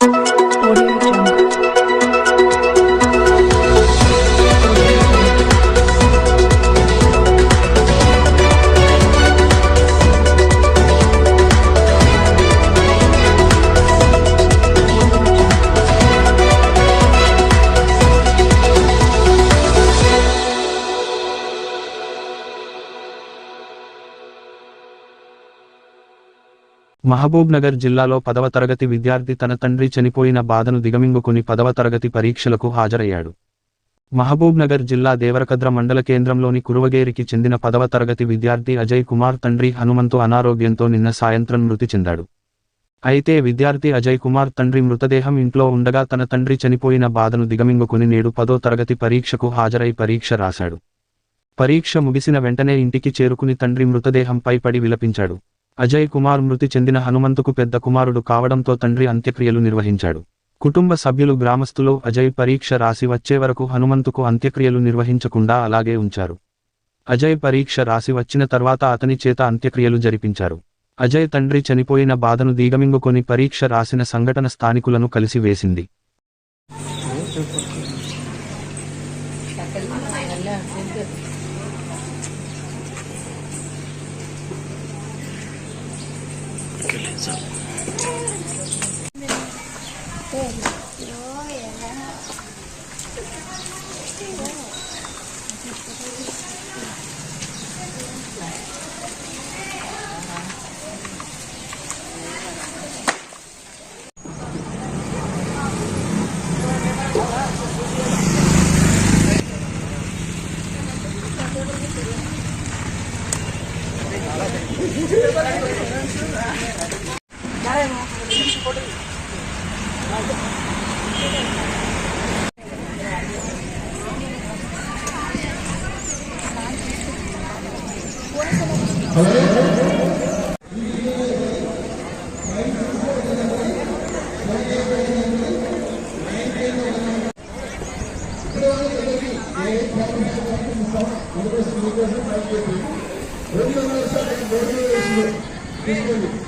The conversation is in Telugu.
Audio Jungle. మహబూబ్నగర్ జిల్లాలో 10వ తరగతి విద్యార్థి తన తండ్రి చనిపోయిన బాధను దిగమింగుకుని 10వ తరగతి పరీక్షలకు హాజరయ్యాడు. మహబూబ్నగర్ జిల్లా దేవరకద్ర మండల కేంద్రంలోని కురువగేరికి చెందిన 10వ తరగతి విద్యార్థి అజయ్ కుమార్ తండ్రి హనుమంతు అనారోగ్యంతో నిన్న సాయంత్రం మృతి చెందాడు. అయితే విద్యార్థి అజయ్ కుమార్ తండ్రి మృతదేహం ఇంట్లో ఉండగా తన తండ్రి చనిపోయిన బాధను దిగమింగుకుని నేడు 10వ తరగతి పరీక్షకు హాజరై పరీక్ష రాశాడు. పరీక్ష ముగిసిన వెంటనే ఇంటికి చేరుకుని తండ్రి మృతదేహంపై పడి విలపించాడు. అజయ్ కుమార్ మృతి చెందిన హనుమంతుకు పెద్ద కుమారుడు కావడంతో తండ్రి అంత్యక్రియలు నిర్వహించాడు. కుటుంబ సభ్యులు గ్రామస్తులు అజయ్ పరీక్ష రాసి వచ్చే వరకు హనుమంతుకు అంత్యక్రియలు నిర్వహించకుండా అలాగే ఉంచారు. అజయ్ పరీక్ష రాసి వచ్చిన తర్వాత అతని చేత అంత్యక్రియలు జరిపించారు. అజయ్ తండ్రి చనిపోయిన బాధను దిగమింగుకొని పరీక్ష రాసిన సంఘటన స్థానికులను కలిసి వేసింది. Thank you.